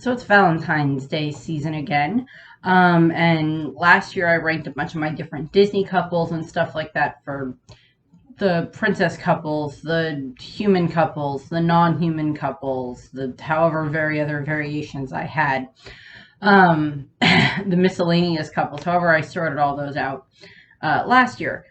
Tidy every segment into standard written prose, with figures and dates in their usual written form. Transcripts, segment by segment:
So it's Valentine's Day season again. And last year I ranked a bunch of my different Disney couples and stuff like that for the princess couples, the human couples, the non-human couples, the however very other variations I had. The miscellaneous couples, however I sorted all those out last year.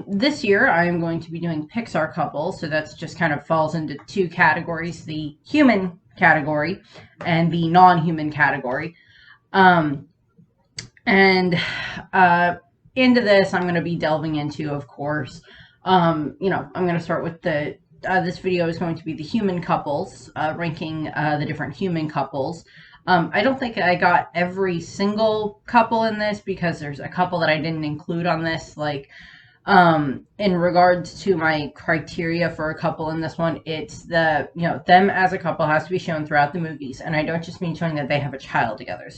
This year I am going to be doing Pixar couples, so that's just kind of falls into two categories, the human category and the non-human category. Um, and into this I'm going to be delving into, of course, I'm going to start with this video is going to be the human couples, ranking the different human couples. I don't think I got every single couple in this because there's a couple that I didn't include on this, like in regards to my criteria for a couple in this one, it's them as a couple has to be shown throughout the movies, and I don't just mean showing that they have a child together.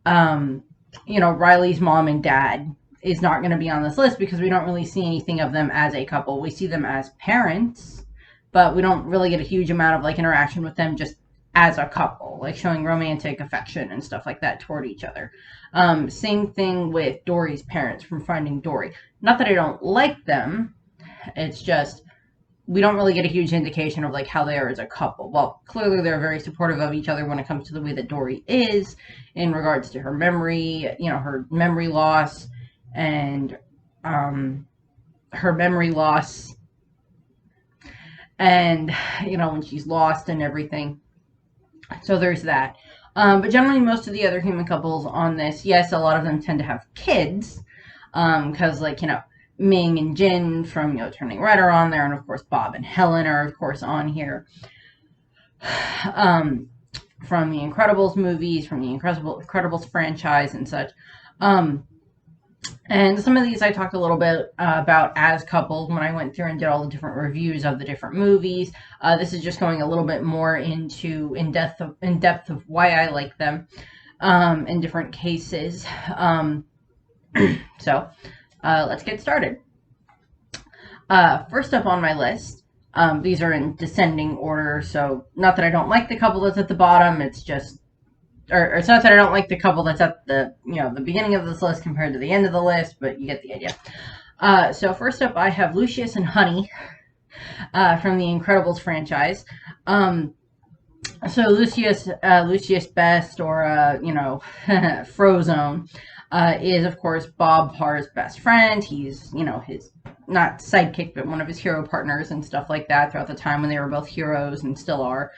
Riley's mom and dad is not going to be on this list because we don't really see anything of them as a couple. We see them as parents, but we don't really get a huge amount of like interaction with them just as a couple, like showing romantic affection and stuff like that toward each other. Same thing with Dory's parents from Finding Dory. Not that I don't like them, it's just we don't really get a huge indication of like how they are as a couple. Well, clearly they're very supportive of each other when it comes to the way that Dory is in regards to her memory, her memory loss and when she's lost and everything. So there's that. But generally most of the other human couples on this, yes, a lot of them tend to have kids. Because Ming and Jin from Turning Red are on there, and of course Bob and Helen are of course on here. From the Incredibles movies, from the Incredibles franchise and such. And some of these I talked a little bit about as couples when I went through and did all the different reviews of the different movies. This is just going a little bit more into in depth of why I like them in different cases. So let's get started. First up on my list, these are in descending order, so not that I don't like the couple that's at the bottom, it's just, or it's not that I don't like the couple that's at the, the beginning of this list compared to the end of the list, but you get the idea. So first up, I have Lucius and Honey from the Incredibles franchise. So Lucius Best, or, Frozone, is, of course, Bob Parr's best friend. He's, his, not sidekick, but one of his hero partners and stuff like that throughout the time when they were both heroes and still are.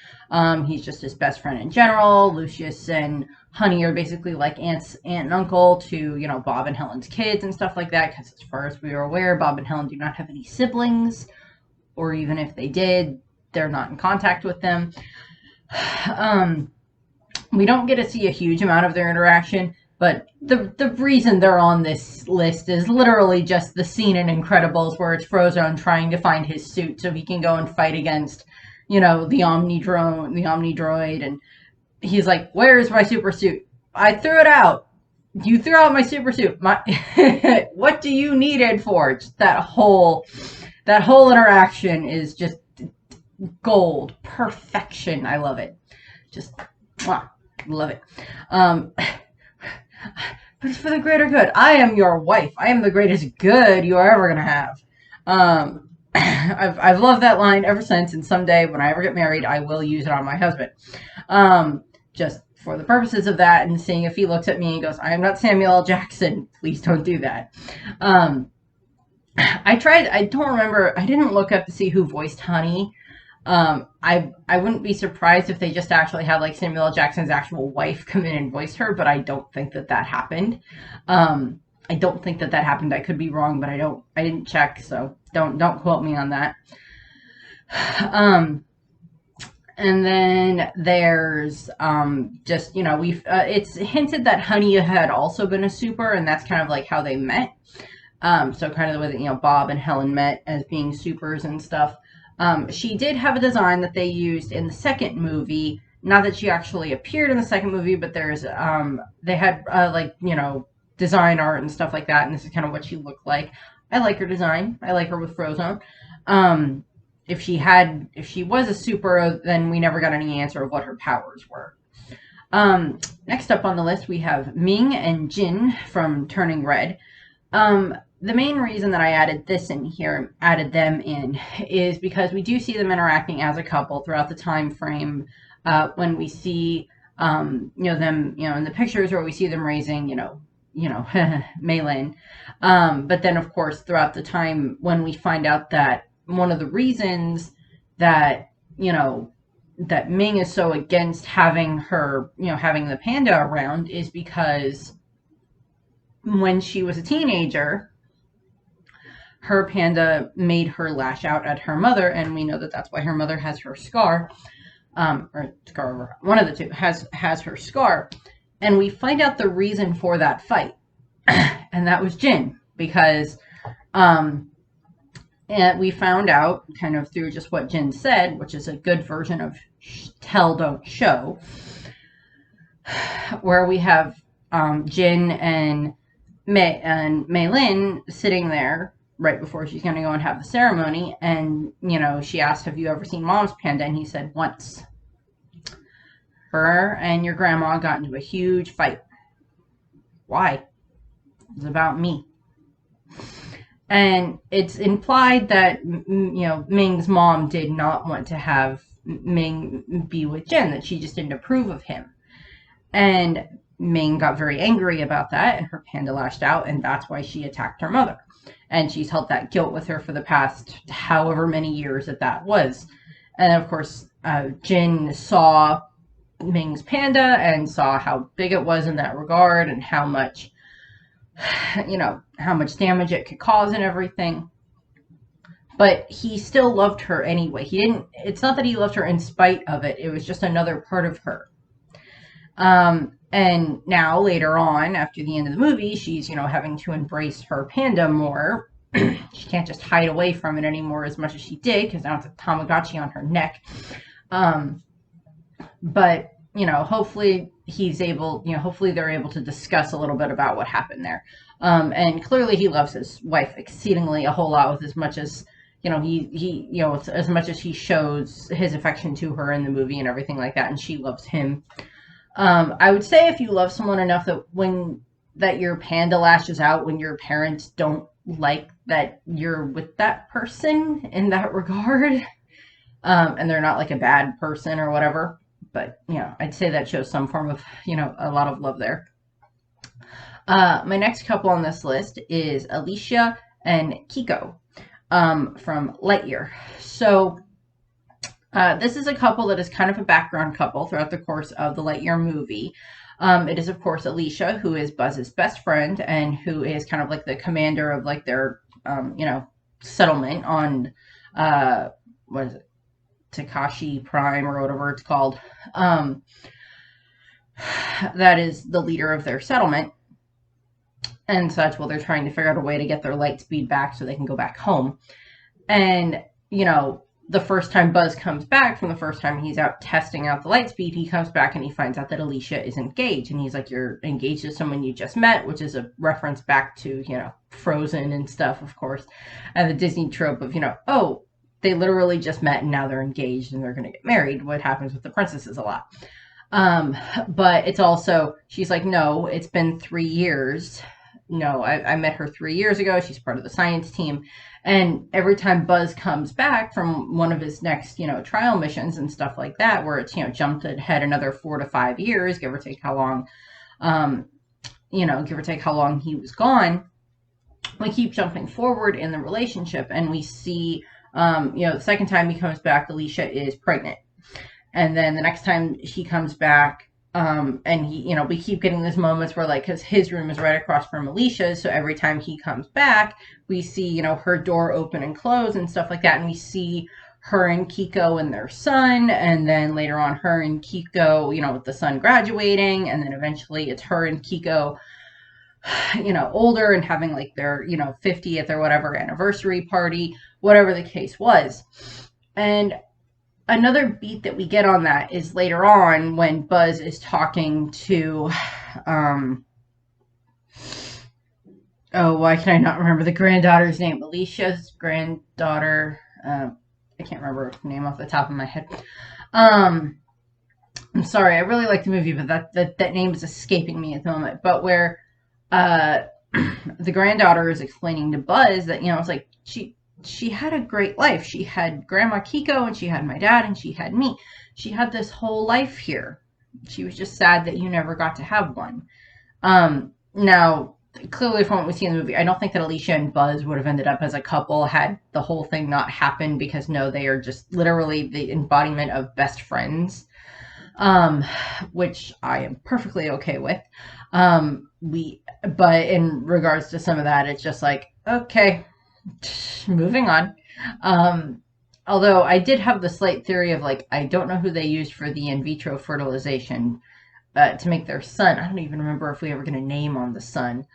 He's just his best friend in general. Lucius and Honey are basically like aunt and uncle to, Bob and Helen's kids and stuff like that, because as far as we are aware, Bob and Helen do not have any siblings, or even if they did, they're not in contact with them. We don't get to see a huge amount of their interaction, but the reason they're on this list is literally just the scene in Incredibles where it's Frozone trying to find his suit so he can go and fight against, the Omni-Droid, and he's like, "Where's my super suit? I threw it out. You threw out my super suit. What do you need it for?" Just that whole interaction is just gold. Perfection. I love it. Just love it. But it's for the greater good. I am your wife. I am the greatest good you are ever going to have. I've loved that line ever since, and someday when I ever get married, I will use it on my husband. Just for the purposes of that, and seeing if he looks at me and goes, "I am not Samuel L. Jackson. Please don't do that." I tried, I don't remember, I didn't look up to see who voiced Honey. I wouldn't be surprised if they just actually had like Samuel L. Jackson's actual wife come in and voice her, but I don't think that happened. I don't think that happened. I could be wrong, but I didn't check, so don't quote me on that. And then there's just, it's hinted that Honey had also been a super, and that's kind of like how they met. So kind of the way that, Bob and Helen met as being supers and stuff. She did have a design that they used in the second movie. Not that she actually appeared in the second movie, but there's, they had, design art and stuff like that, and this is kind of what she looked like. I like her design. I like her with Frozone. if she was a super, then we never got any answer of what her powers were. Next up on the list, we have Ming and Jin from Turning Red. The main reason that I added them in, is because we do see them interacting as a couple throughout the time frame. When we see, them, in the pictures, where we see them raising, Maylin. But then, of course, throughout the time, when we find out that one of the reasons that, that Ming is so against having having the panda around, is because when she was a teenager, her panda made her lash out at her mother, and we know that that's why her mother has her scar, or scar over, one of the two has her scar, and we find out the reason for that fight, and that was Jin, because and we found out kind of through just what Jin said, which is a good version of tell, don't show, where we have Jin and Maylin sitting there right before she's going to go and have the ceremony, and she asked, have you ever seen Mom's panda? And he said, once. Her and your grandma got into a huge fight. Why? It's about me. And it's implied that Ming's mom did not want to have Ming be with Jin, that she just didn't approve of him. And Ming got very angry about that, and her panda lashed out, and that's why she attacked her mother. And she's held that guilt with her for the past however many years that was. And of course, Jin saw Ming's panda and saw how big it was in that regard, and how much, how much damage it could cause and everything. But he still loved her anyway. It's not that he loved her in spite of it. It was just another part of her. And now, later on, after the end of the movie, she's, having to embrace her panda more. She can't just hide away from it anymore as much as she did, because now it's a Tamagotchi on her neck. But, hopefully hopefully they're able to discuss a little bit about what happened there. And clearly he loves his wife exceedingly a whole lot, with as much as, as much as he shows his affection to her in the movie and everything like that, and she loves him. I would say if you love someone enough that your panda lashes out when your parents don't like that you're with that person in that regard, and they're not like a bad person or whatever, but I'd say that shows some form of a lot of love there. My next couple on this list is Alicia and Kiko from Lightyear. So this is a couple that is kind of a background couple throughout the course of the Lightyear movie. It is, of course, Alicia, who is Buzz's best friend, and who is kind of like the commander of like their, settlement on, what is it? Takashi Prime, or whatever it's called. That is the leader of their settlement and such, while they're trying to figure out a way to get their light speed back so they can go back home. And, the first time Buzz comes back, from the first time he's out testing out the light speed, he comes back and he finds out that Alicia is engaged. And he's like, you're engaged to someone you just met, which is a reference back to, Frozen and stuff, of course. And the Disney trope of, oh, they literally just met and now they're engaged and they're going to get married. What happens with the princesses a lot. But it's also, she's like, no, it's been 3 years. No, I met her 3 years ago. She's part of the science team. And every time Buzz comes back from one of his next, trial missions and stuff like that, where it's, jumped ahead another 4 to 5 years, give or take how long, give or take how long he was gone, we keep jumping forward in the relationship, and we see, the second time he comes back, Alicia is pregnant. And then the next time he comes back, and he, we keep getting these moments where, like, because his room is right across from Alicia's, so every time he comes back, we see, her door open and close and stuff like that, and we see her and Kiko and their son, and then later on her and Kiko, with the son graduating, and then eventually it's her and Kiko, older and having like their, 50th or whatever anniversary party, whatever the case was. And another beat that we get on that is later on when Buzz is talking to, why can I not remember the granddaughter's name? Alicia's granddaughter, I can't remember her name off the top of my head. Um, I'm sorry, I really like the movie, but that name is escaping me at the moment. But where uh, the granddaughter is explaining to Buzz that, it's like she had a great life. She had Grandma Kiko, and she had my dad, and she had me. She had this whole life here. She was just sad that you never got to have one. Now, clearly from what we see in the movie, I don't think that Alicia and Buzz would have ended up as a couple had the whole thing not happened, because no, they are just literally the embodiment of best friends, which I am perfectly okay with. But in regards to some of that, it's just like, okay, moving on. Although I did have the slight theory of, like, I don't know who they used for the in vitro fertilization to make their son. I don't even remember if we ever get a name on the son.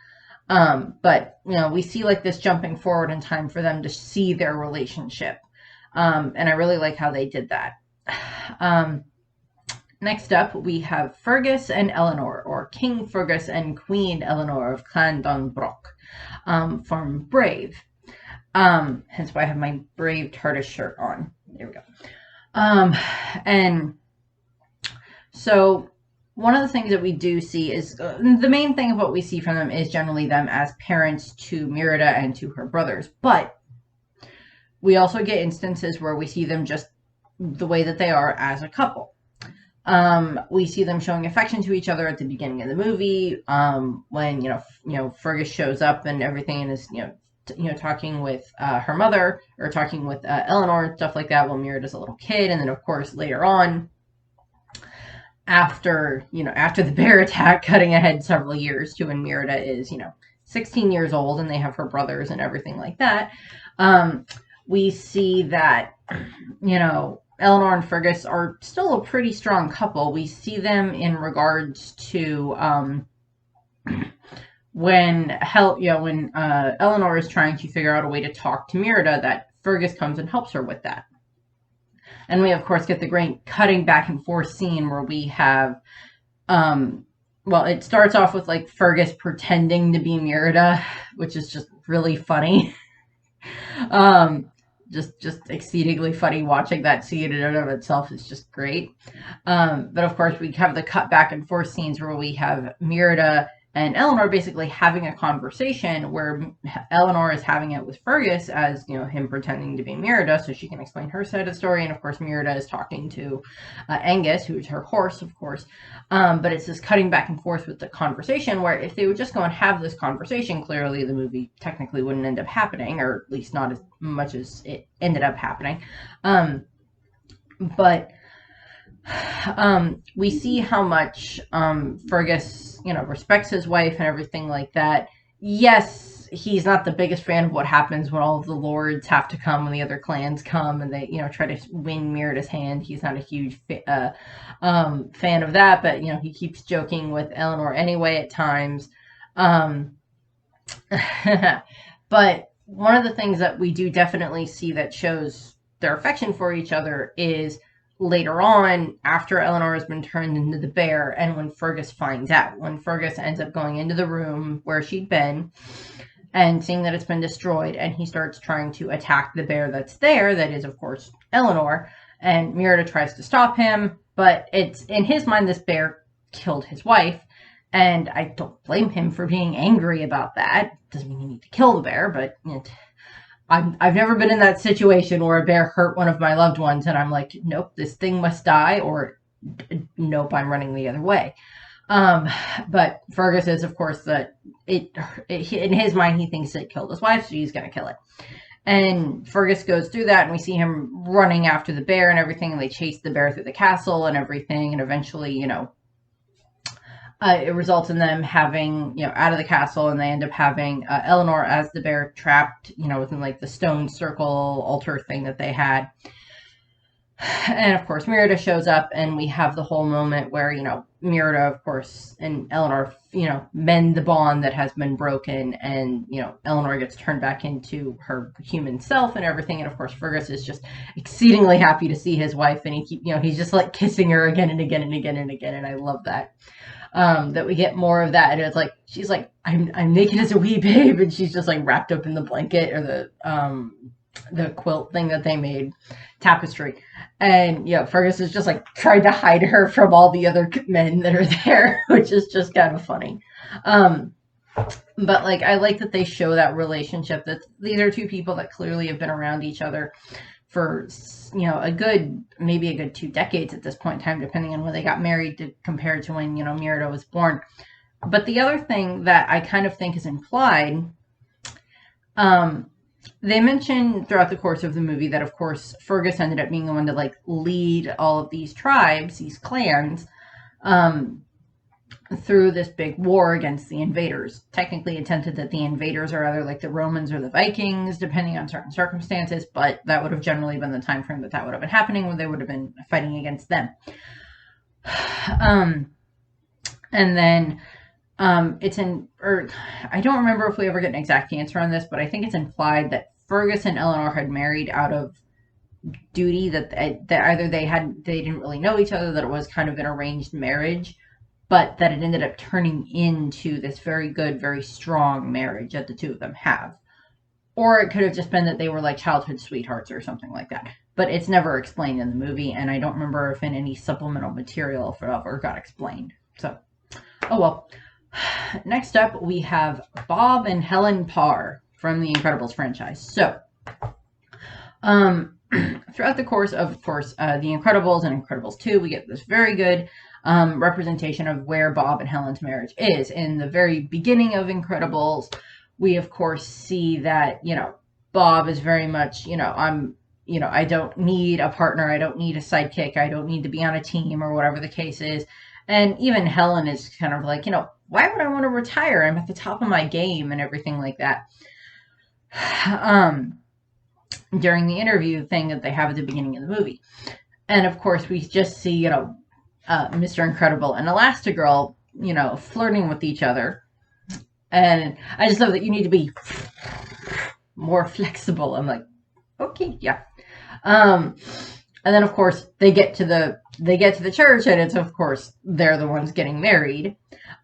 But, we see, like, this jumping forward in time for them to see their relationship. And I really like how they did that. Next up, we have Fergus and Eleanor, or King Fergus and Queen Eleanor of Clan Donbrook, from Brave. Hence why I have my Brave TARDIS shirt on. There we go. And so one of the things that we do see is, the main thing of what we see from them is generally them as parents to Merida and to her brothers. But we also get instances where we see them just the way that they are as a couple. We see them showing affection to each other at the beginning of the movie, when, Fergus shows up and everything, and is, talking with her mother, or talking with Eleanor and stuff like that, while Merida's a little kid. And then, of course, later on, after the bear attack, cutting ahead several years to when Merida is, 16 years old, and they have her brothers and everything like that, we see that, Eleanor and Fergus are still a pretty strong couple. We see them in regards to when Eleanor is trying to figure out a way to talk to Merida, that Fergus comes and helps her with that. And we, of course, get the great cutting back and forth scene where we have, it starts off with, like, Fergus pretending to be Merida, which is just really funny. Just exceedingly funny watching that scene in and of itself is just great. But of course, we have the cut back and forth scenes where we have Merida and Eleanor basically having a conversation, where Eleanor is having it with Fergus as, him pretending to be Merida so she can explain her side of the story. And of course, Merida is talking to Angus, who's her horse, of course. But it's this cutting back and forth with the conversation, where if they would just go and have this conversation, clearly the movie technically wouldn't end up happening, or at least not as much as it ended up happening. But we see how much Fergus, respects his wife and everything like that. Yes, he's not the biggest fan of what happens when all of the lords have to come, when the other clans come, and they, try to win Merida's hand. He's not a huge fan of that, but, he keeps joking with Eleanor anyway at times. But one of the things that we do definitely see that shows their affection for each other is later on, after Eleanor has been turned into the bear, and when Fergus finds out. When Fergus ends up going into the room where she'd been and seeing that it's been destroyed, and he starts trying to attack the bear that's there, that is, of course, Eleanor, and Merida tries to stop him, but it's, in his mind, this bear killed his wife, and I don't blame him for being angry about that. Doesn't mean you need to kill the bear, but I've never been in that situation where a bear hurt one of my loved ones and I'm like, nope, this thing must die, or nope, I'm running the other way. But Fergus is, of course, that in his mind, he thinks it killed his wife, so he's going to kill it. And Fergus goes through that, and we see him running after the bear and everything, and they chase the bear through the castle and everything, and eventually, it results in them having, out of the castle, and they end up having Eleanor as the bear trapped, within, like, the stone circle altar thing that they had. And, of course, Merida shows up, and we have the whole moment where, Merida, of course, and Eleanor, mend the bond that has been broken, and, Eleanor gets turned back into her human self and everything. And, of course, Fergus is just exceedingly happy to see his wife, and he's just, like, kissing her again and again and again and again, and I love that. That we get more of that, and it's like, she's like, I'm naked as a wee babe, and she's just, like, wrapped up in the blanket, or the the quilt thing that they made, tapestry. And yeah, Fergus is just like trying to hide her from all the other men that are there, which is just kind of funny. Um, but like I like that they show that relationship, that these are two people that clearly have been around each other for a good, maybe a good 2 decades at this point in time, depending on when they got married to compared to when Miranda was born. But the other thing that I kind of think is implied, um, they mention throughout the course of the movie that, of course, Fergus ended up being the one to like lead all of these tribes, these clans, um, through this big war against the invaders. Technically, attempted that the invaders are either like the Romans or the Vikings, depending on certain circumstances, but that would have generally been the time frame that would have been happening, when they would have been fighting against them. And then it's in, or I don't remember if we ever get an exact answer on this, but I think it's implied that Fergus and Eleanor had married out of duty, that either they didn't really know each other, that it was kind of an arranged marriage, but that it ended up turning into this very good, very strong marriage that the two of them have. Or it could have just been that they were like childhood sweethearts or something like that. But it's never explained in the movie, and I don't remember if in any supplemental material if it ever got explained. So, oh well. Next up, we have Bob and Helen Parr from the Incredibles franchise. So, throughout the course of course, The Incredibles and Incredibles 2, we get this very good representation of where Bob and Helen's marriage is. In the very beginning of Incredibles, we of course see that, Bob is very much, I don't need a partner, I don't need a sidekick, I don't need to be on a team or whatever the case is. And even Helen is kind of like, why would I want to retire? I'm at the top of my game and everything like that. During the interview thing that they have at the beginning of the movie. And of course, we just see, Mr. Incredible and Elastigirl, flirting with each other. And I just love that you need to be more flexible. I'm like, okay, yeah. And then of course they get to the church, and it's of course they're the ones getting married.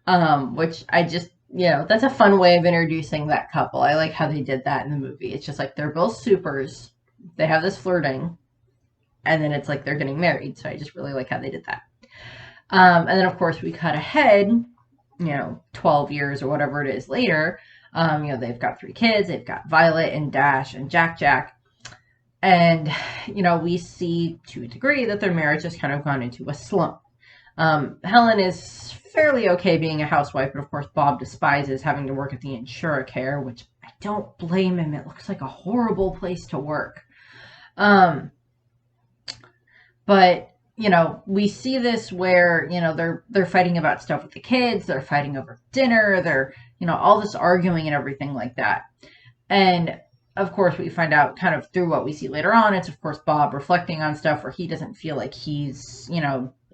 Which I just, that's a fun way of introducing that couple. I like how they did that in the movie. It's just like they're both supers. They have this flirting, and then it's like they're getting married. So I just really like how they did that. And then of course we cut ahead, 12 years or whatever it is later. They've got 3 kids. They've got Violet and Dash and Jack. And, we see to a degree that their marriage has kind of gone into a slump. Helen is fairly okay being a housewife, but of course Bob despises having to work at the Insuracare, which I don't blame him. It looks like a horrible place to work. But, we see this where, they're fighting about stuff with the kids, they're fighting over dinner, they're, all this arguing and everything like that. And of course, we find out kind of through what we see later on, it's of course Bob reflecting on stuff where he doesn't feel like he's,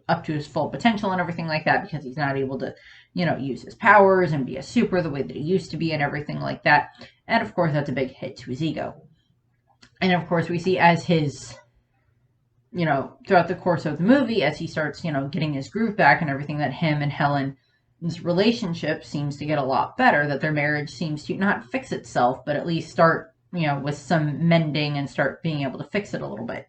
up to his full potential and everything like that, because he's not able to, use his powers and be a super the way that he used to be and everything like that. And of course, that's a big hit to his ego. And of course, we see as his, throughout the course of the movie, as he starts, getting his groove back and everything, that him and Helen's relationship seems to get a lot better, that their marriage seems to not fix itself, but at least start, with some mending and start being able to fix it a little bit.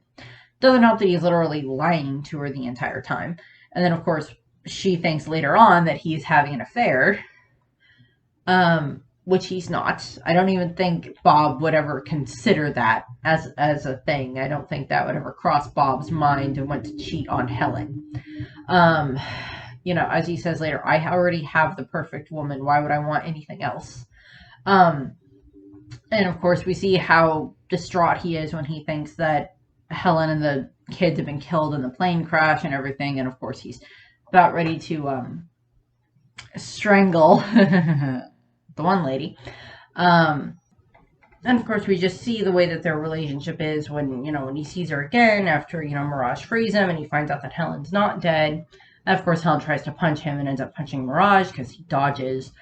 Doesn't help that he's literally lying to her the entire time. And then, of course, she thinks later on that he's having an affair, which he's not. I don't even think Bob would ever consider that as a thing. I don't think that would ever cross Bob's mind and want to cheat on Helen. As he says later, I already have the perfect woman. Why would I want anything else? And of course, we see how distraught he is when he thinks that Helen and the kids have been killed in the plane crash and everything. And of course, he's about ready to strangle the one lady. And of course, we just see the way that their relationship is when he sees her again after, Mirage frees him and he finds out that Helen's not dead. And of course, Helen tries to punch him and ends up punching Mirage because he dodges.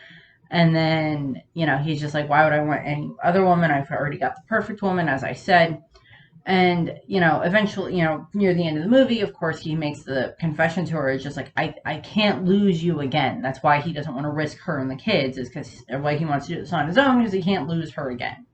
And then, he's just like, why would I want any other woman? I've already got the perfect woman, as I said. And, eventually, near the end of the movie, of course, he makes the confession to her. It's just like, I can't lose you again. That's why he doesn't want to risk her and the kids, is because why he wants to do this on his own, because he can't lose her again.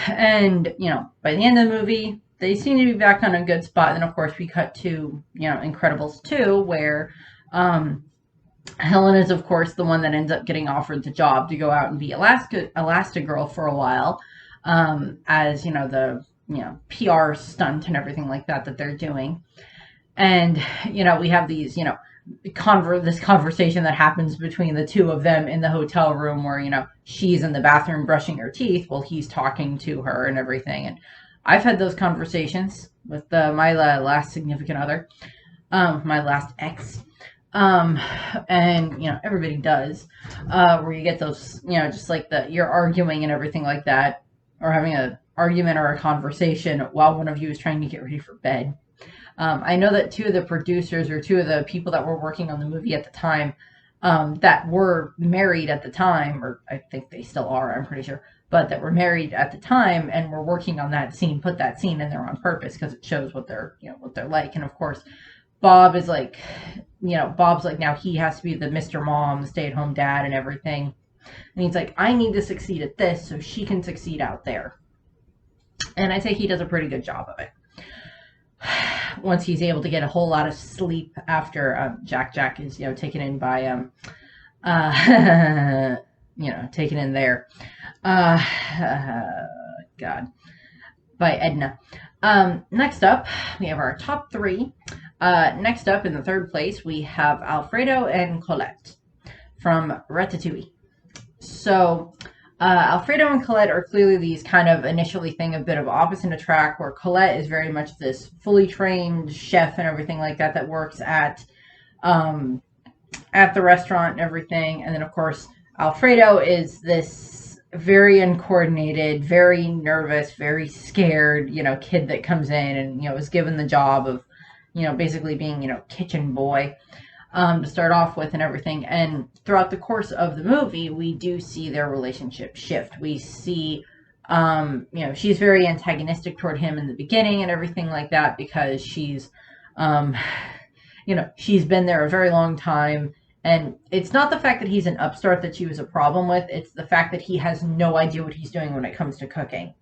And, by the end of the movie, they seem to be back on a good spot. And then, of course, we cut to, Incredibles 2, where Helen is, of course, the one that ends up getting offered the job to go out and be Elastigirl for a while, as, the, PR stunt and everything like that they're doing. And, we have these, this conversation that happens between the two of them in the hotel room where, she's in the bathroom brushing her teeth while he's talking to her and everything. And I've had those conversations with my last significant other, my last ex. And, everybody does, where you get those, just like you're arguing and everything like that, or having an argument or a conversation while one of you is trying to get ready for bed. I know that two of the producers or two of the people that were working on the movie at the time, that were married at the time, or I think they still are, I'm pretty sure, but that were married at the time and were working on that scene, put that scene in there on purpose because it shows what they're, what they're like. And of course, Bob is like, Bob's like, now he has to be the Mr. Mom, the stay-at-home dad and everything. And he's like, I need to succeed at this so she can succeed out there. And I think he does a pretty good job of it. Once he's able to get a whole lot of sleep after Jack is, taken in by, taken in there. God. By Edna. Next up, we have our top three. Next up, in the third place, we have Alfredo and Colette from Ratatouille. So, Alfredo and Colette are clearly these kind of initially thing a bit of opposite attract, where Colette is very much this fully trained chef and everything like that works at the restaurant and everything. And then, of course, Alfredo is this very uncoordinated, very nervous, very scared, kid that comes in and, is given the job of, basically being, kitchen boy. To start off with and everything. And throughout the course of the movie, we do see their relationship shift. We see, she's very antagonistic toward him in the beginning and everything like that because she's, she's been there a very long time. And it's not the fact that he's an upstart that she was a problem with. It's the fact that he has no idea what he's doing when it comes to cooking.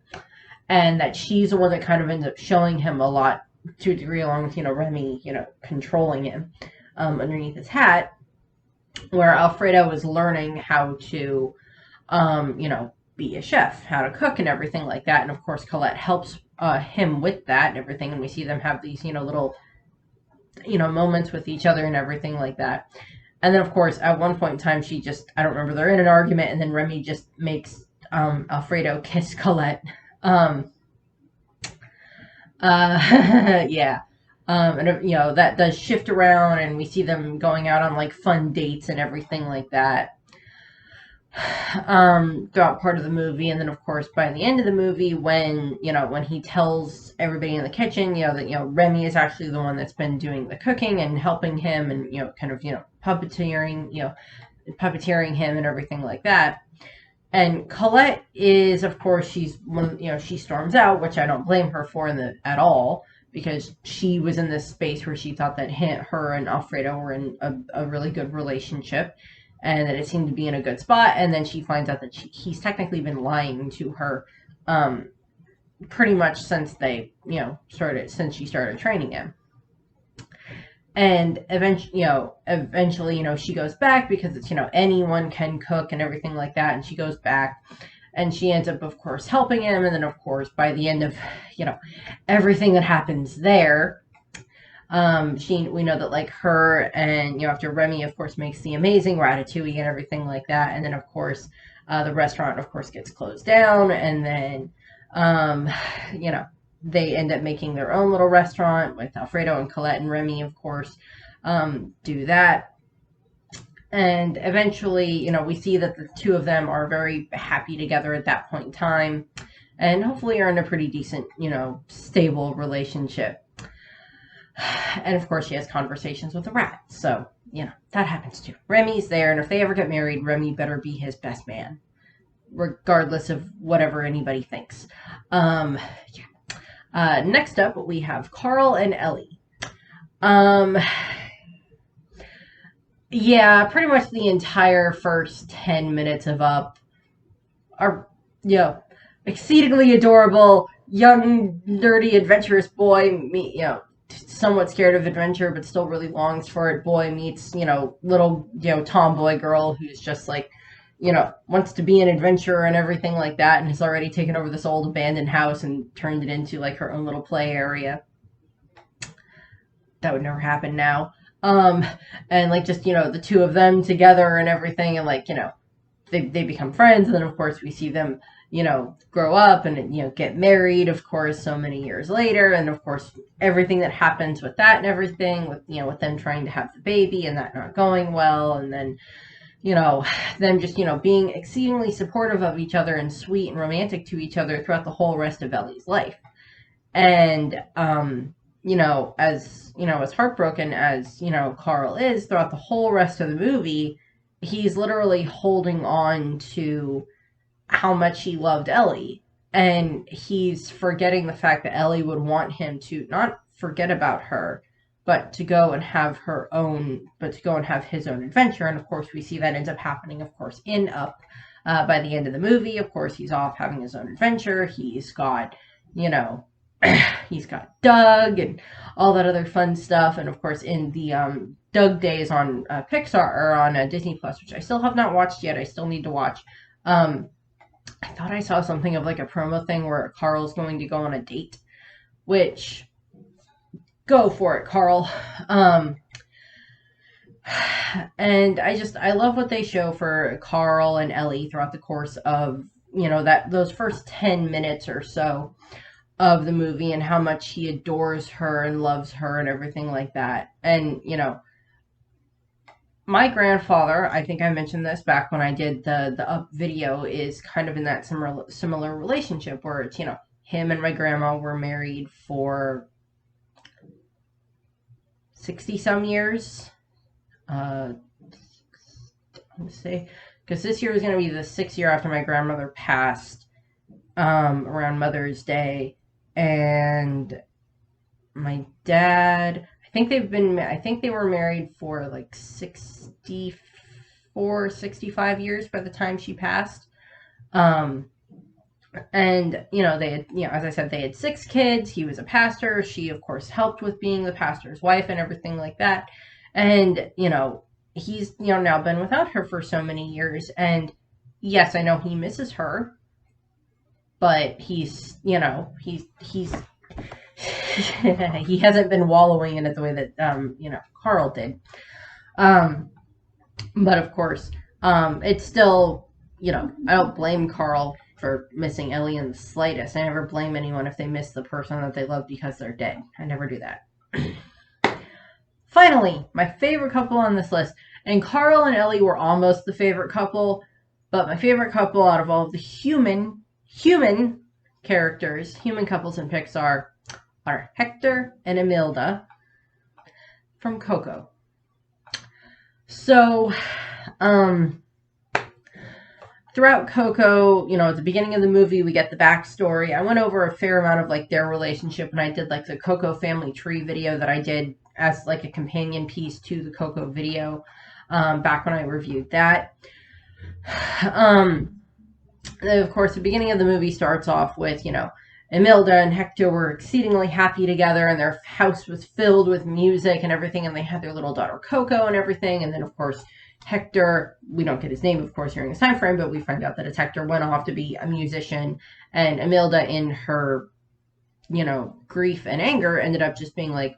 And that she's the one that kind of ends up showing him a lot to a degree along with, Remy, controlling him. Underneath his hat, where Alfredo was learning how to, be a chef, how to cook and everything like that. And of course, Colette helps him with that and everything. And we see them have these, little, moments with each other and everything like that. And then, of course, at one point in time, I don't remember, they're in an argument, and then Remy just makes Alfredo kiss Colette. Yeah. And that does shift around, and we see them going out on like fun dates and everything like that throughout part of the movie. And then of course by the end of the movie, when he tells everybody in the kitchen that Remy is actually the one that's been doing the cooking and helping him and kind of puppeteering him and everything like that. And Colette is, of course, she storms out, which I don't blame her for at all, because she was in this space where she thought that her and Alfredo were in a really good relationship and that it seemed to be in a good spot. And then she finds out that he's technically been lying to her pretty much since since she started training him. And eventually, she goes back because it's, anyone can cook and everything like that. And she goes back and she ends up, of course, helping him. And then, of course, by the end of, everything that happens there, we know that, like, her and, after Remy, of course, makes the amazing ratatouille and everything like that. And then, of course, the restaurant, of course, gets closed down. And then, they end up making their own little restaurant with Alfredo and Colette and Remy, of course, do that. And eventually, we see that the two of them are very happy together at that point in time. And hopefully are in a pretty decent, stable relationship. And of course, she has conversations with a rat. So, that happens too. Remy's there. And if they ever get married, Remy better be his best man, regardless of whatever anybody thinks. Yeah. Next up, we have Carl and Ellie. Yeah, pretty much the entire first 10 minutes of Up are, exceedingly adorable, young, nerdy, adventurous boy, somewhat scared of adventure, but still really longs for it. Boy meets, little, tomboy girl who's just like, wants to be an adventurer and everything like that, and has already taken over this old abandoned house and turned it into like her own little play area. That would never happen now. Um, and like just, the two of them together and everything, and like, they become friends, and then of course we see them grow up and get married, of course, so many years later, and of course everything that happens with that and everything with with them trying to have the baby and that not going well, and then them just being exceedingly supportive of each other and sweet and romantic to each other throughout the whole rest of Ellie's life. And as heartbroken as Carl is throughout the whole rest of the movie, he's literally holding on to how much he loved Ellie. And he's forgetting the fact that Ellie would want him to not forget about her, but to go and have his own adventure. And of course, we see that ends up happening, of course, in Up. By the end of the movie, of course, he's off having his own adventure. He's got, he's got Doug and all that other fun stuff. And of course, in the Doug days on Pixar or on Disney Plus, which I still have not watched yet, I still need to watch. I thought I saw something of like a promo thing where Carl's going to go on a date, which go for it, Carl. And I love what they show for Carl and Ellie throughout the course of those first 10 minutes or so of the movie, and how much he adores her and loves her and everything like that. And my grandfather, I think I mentioned this back when I did the Up video, is kind of in that similar relationship where it's him and my grandma were married for 60 some years. Let's see, because this year is going to be the 6th year after my grandmother passed, around Mother's Day. And my dad, I think they were married for like 64, 65 years by the time she passed. And they had, as I said, they had 6 kids. He was a pastor. She, of course, helped with being the pastor's wife and everything like that. And he's now been without her for so many years. And yes, I know he misses her, but he's he hasn't been wallowing in it the way that Carl did. But of course, it's still, I don't blame Carl for missing Ellie in the slightest. I never blame anyone if they miss the person that they love because they're dead. I never do that. Finally, my favorite couple on this list, and Carl and Ellie were almost the favorite couple, but my favorite couple out of all of the human characters, human couples in Pixar, are Hector and Imelda from Coco. So, throughout Coco, at the beginning of the movie, we get the backstory. I went over a fair amount of like their relationship, and I did like the Coco family tree video that I did as like a companion piece to the Coco video, back when I reviewed that. Of course, the beginning of the movie starts off with, Imelda and Hector were exceedingly happy together, and their house was filled with music and everything, and they had their little daughter Coco and everything. And then, of course, Hector, we don't get his name, of course, during this time frame, but we find out that it's Hector, went off to be a musician, and Imelda, in her, grief and anger, ended up just being like,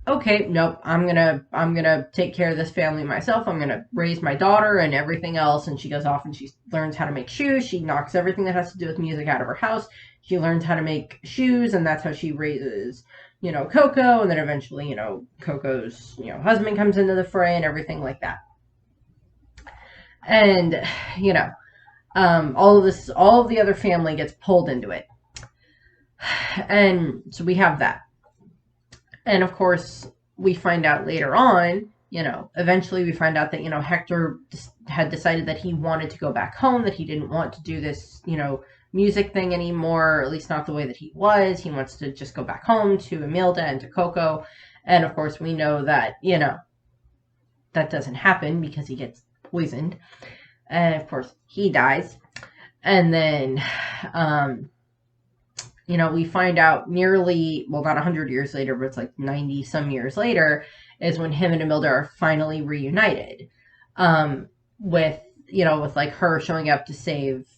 okay, nope, I'm gonna take care of this family myself. I'm gonna raise my daughter and everything else. And she goes off and she learns how to make shoes. She knocks everything that has to do with music out of her house. She learns how to make shoes, and that's how she raises, Coco. And then eventually, Coco's, husband comes into the fray and everything like that. And, all of the other family gets pulled into it. And so we have that. And of course, we find out later on, eventually we find out that, Hector had decided that he wanted to go back home, that he didn't want to do this, music thing anymore, or at least not the way that he was. He wants to just go back home to Imelda and to Coco. And of course, we know that, that doesn't happen because he gets poisoned. And of course, he dies. And then, you know, we find out nearly, well, not 100 years later, but it's like 90 some years later, is when him and Imelda are finally reunited. With, you know, with like her showing up to save,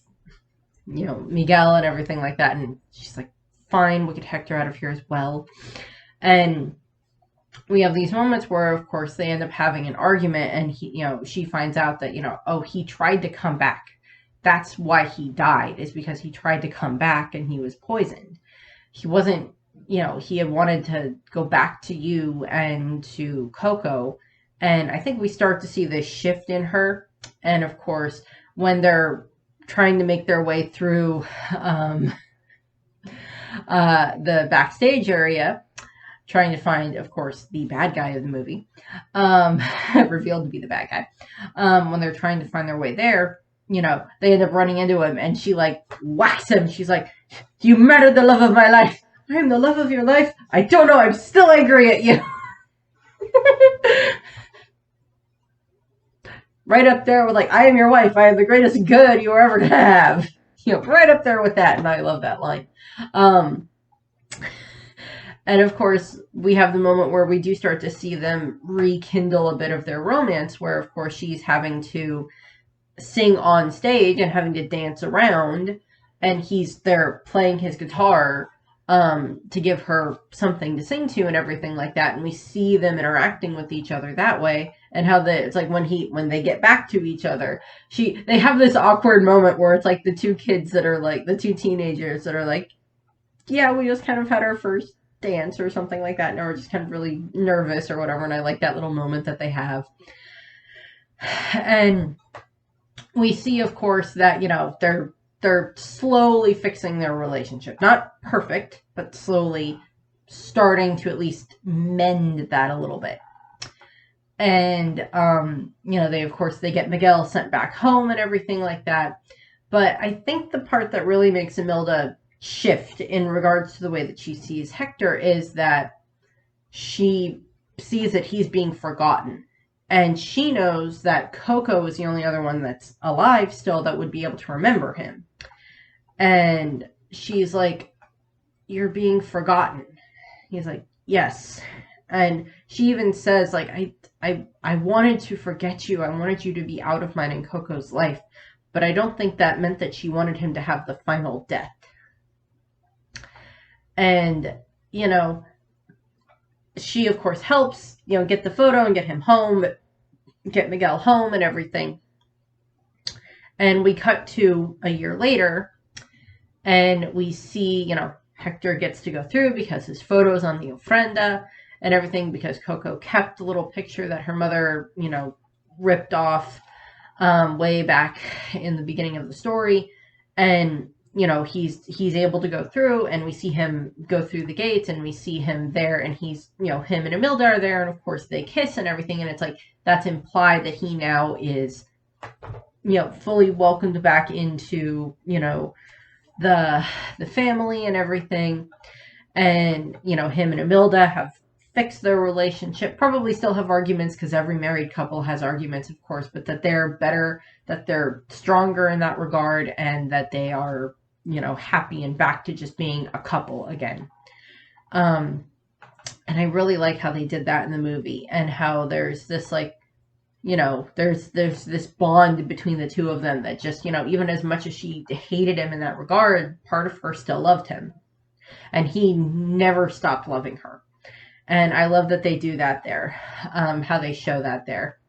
you know, Miguel and everything like that. And she's like, fine, we'll get Hector out of here as well. And we have these moments where, of course, they end up having an argument, and he, you know, she finds out that, you know, oh, he tried to come back. That's why he died, is because he tried to come back and he was poisoned. He wasn't, you know, he had wanted to go back to you and to Coco. And I think we start to see this shift in her. And of course, when they're trying to make their way through the backstage area, trying to find, of course, the bad guy of the movie, revealed to be the bad guy. When they're trying to find their way there, you know, they end up running into him, and she like whacks him. She's like, "You murdered the love of my life. I am the love of your life. I don't know. I'm still angry at you." Right up there with like, "I am your wife. I am the greatest good you are ever gonna have." You know, right up there with that, and I love that line. And of course, we have the moment where we do start to see them rekindle a bit of their romance, where of course she's having to sing on stage and having to dance around, and he's there playing his guitar to give her something to sing to and everything like that. And we see them interacting with each other that way, and how it's like when they get back to each other, they have this awkward moment where it's like the two kids that are like the two teenagers that are like, yeah, we just kind of had our first dance or something like that, and we're just kind of really nervous or whatever. And I like that little moment that they have. And we see, of course, that, you know, they're slowly fixing their relationship. Not perfect, but slowly starting to at least mend that a little bit. And, you know, they get Miguel sent back home and everything like that. But I think the part that really makes Imelda shift in regards to the way that she sees Hector is that she sees that he's being forgotten. And she knows that Coco is the only other one that's alive still that would be able to remember him. And she's like, "You're being forgotten." He's like, "Yes." And she even says, like, I wanted to forget you. I wanted you to be out of mine and Coco's life. But I don't think that meant that she wanted him to have the final death. And, you know, she, of course, helps, you know, get the photo and get him home, get Miguel home and everything. And we cut to a year later, and we see, you know, Hector gets to go through because his photo's on the ofrenda and everything, because Coco kept a little picture that her mother, you know, ripped off way back in the beginning of the story. And, you know, he's able to go through, and we see him go through the gates, and we see him there, and he's, you know, him and Imelda are there, and of course they kiss and everything, and it's like, that's implied that he now is, you know, fully welcomed back into, you know, the family and everything. And, you know, him and Imelda have fixed their relationship, probably still have arguments, because every married couple has arguments, of course, but that they're better, that they're stronger in that regard, and that they are, you know, happy and back to just being a couple again. And I really like how they did that in the movie, and how there's this, like, you know, there's this bond between the two of them that just, you know, even as much as she hated him in that regard, part of her still loved him, and he never stopped loving her. And I love that they do that there, how they show that there.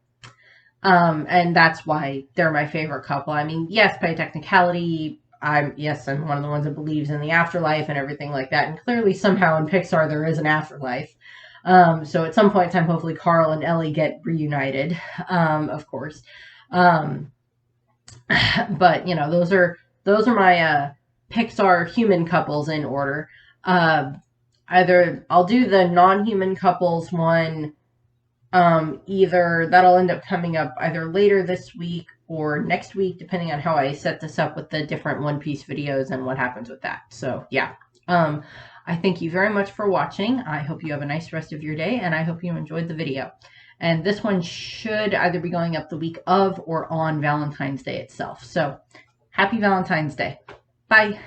And that's why they're my favorite couple. I mean, yes, by technicality, I'm one of the ones that believes in the afterlife and everything like that. And clearly, somehow in Pixar, there is an afterlife. So at some point in time, hopefully Carl and Ellie get reunited, of course. But, you know, those are my Pixar human couples in order. Either I'll do the non-human couples one, either that'll end up coming up either later this week or next week, depending on how I set this up with the different One Piece videos and what happens with that. So yeah, I thank you very much for watching. I hope you have a nice rest of your day, and I hope you enjoyed the video. And this one should either be going up the week of or on Valentine's Day itself. So Happy Valentine's Day. Bye.